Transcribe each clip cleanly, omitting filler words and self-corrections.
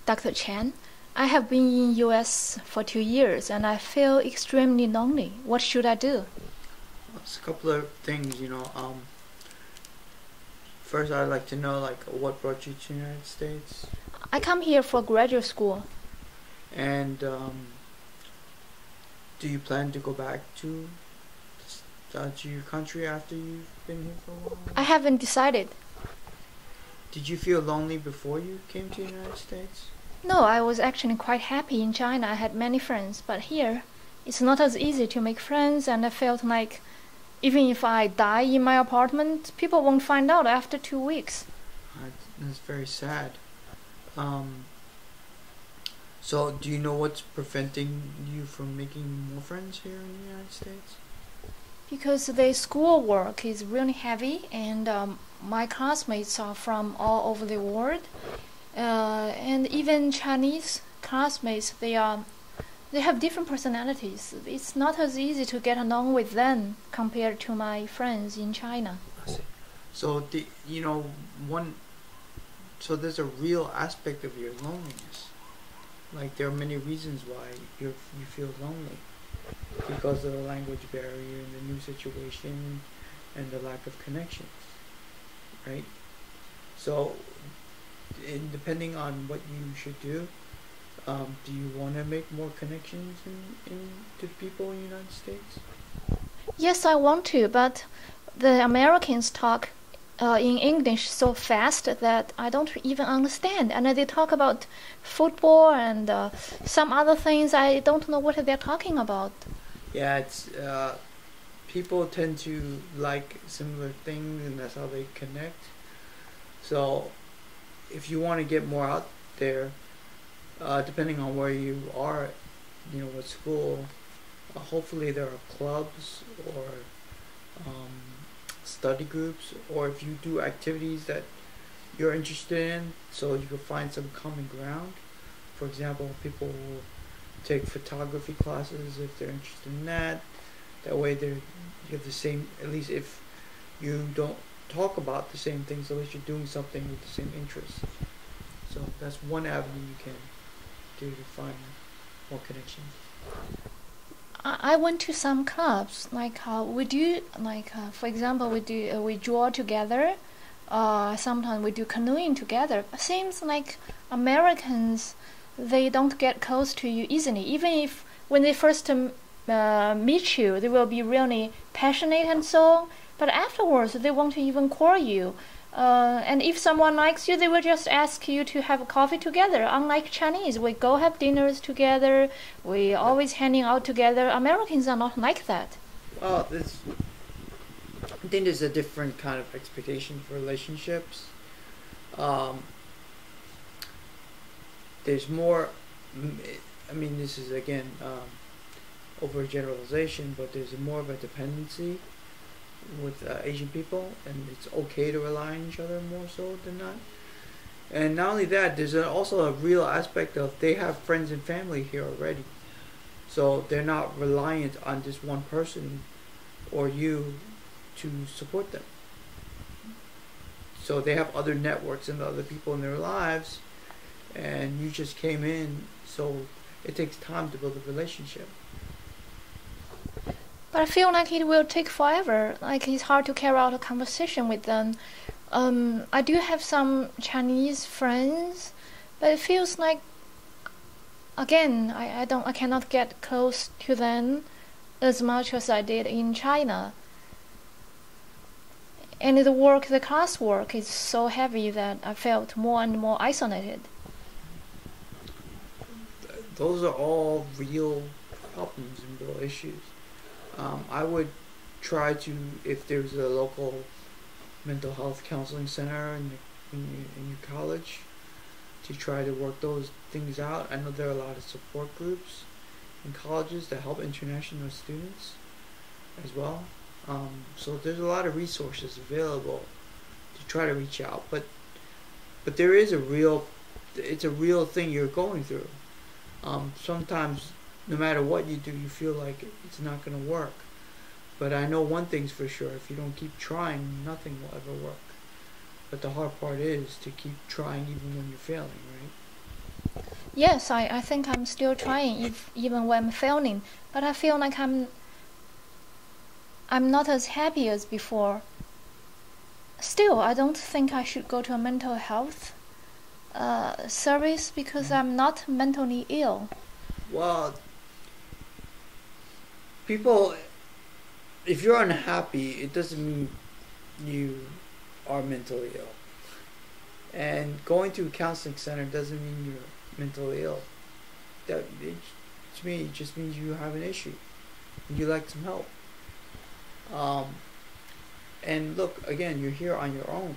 Dr. Chen. I have been in US for 2 years and I feel extremely lonely. What should I do? It's a couple of things, First, I'd like to know, what brought you to the United States? I come here for graduate school. And do you plan to go back to your country after you've been here for a while? I haven't decided. Did you feel lonely before you came to the United States? No, I was actually quite happy in China. I had many friends, but here it's not as easy to make friends, and I felt like even if I die in my apartment, people won't find out after 2 weeks. That's very sad. So do you know what's preventing you from making more friends here in the United States? Because the schoolwork is really heavy, and my classmates are from all over the world, and even Chinese classmates, they have different personalities. It's not as easy to get along with them compared to my friends in China. I see. So so there's a real aspect of your loneliness. Like, there are many reasons why you feel lonely. Because of the language barrier and the new situation and the lack of connection, right? So, depending on what you should do you want to make more connections to people in the United States? Yes, I want to, but the Americans talk in English so fast that I don't even understand. And they talk about football and some other things. I don't know what they're talking about. Yeah, it's people tend to like similar things, and that's how they connect. So, if you want to get more out there, depending on where you are, what school, hopefully there are clubs or study groups, or if you do activities that you're interested in, so you can find some common ground. For example, people will take photography classes if they're interested in that. That way you have the same, at least if you don't talk about the same things, at least you're doing something with the same interests. So that's one avenue you can do to find more connections. I went to some clubs, like we do, for example, we draw together. Sometimes we do canoeing together. It seems like Americans, they don't get close to you easily. Even if when they first meet you, they will be really passionate and so on. But afterwards, they won't even call you. And if someone likes you, they will just ask you to have coffee together. Unlike Chinese, we go have dinners together. We always hanging out together. Americans are not like that. Well, I think there's a different kind of expectation for relationships. There's more. I mean, this is again overgeneralization, but there's more of a dependency with Asian people, and it's okay to rely on each other more so than not. And not only that, there's also a real aspect of they have friends and family here already, so they're not reliant on just one person or you to support them. So they have other networks and other people in their lives, and you just came in, so it takes time to build a relationship. But I feel like it will take forever. Like, it's hard to carry out a conversation with them. I do have some Chinese friends, but it feels like, again, I cannot get close to them as much as I did in China. And the classwork is so heavy that I felt more and more isolated. Those are all real problems and real issues. I would try to, if there's a local mental health counseling center in your college, to try to work those things out. I know there are a lot of support groups in colleges that help international students as well. So there's a lot of resources available to try to reach out. But there is it's a real thing you're going through. Sometimes, no matter what you do, you feel like it's not going to work. But I know one thing's for sure: if you don't keep trying, nothing will ever work. But the hard part is to keep trying even when you're failing, right? Yes, I think I'm still trying, even when I'm failing. But I feel like I'm not as happy as before. Still, I don't think I should go to a mental health service because I'm not mentally ill. Well, people, if you're unhappy, it doesn't mean you are mentally ill. And going to a counseling center doesn't mean you're mentally ill. To me, it just means you have an issue. And you like some help. And look, again, you're here on your own.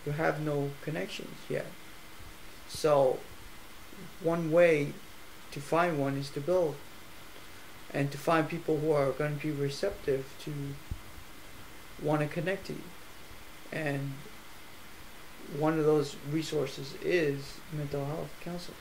You have no connections yet. So, one way to find one is to build. And to find people who are going to be receptive to want to connect to you. And one of those resources is mental health counseling.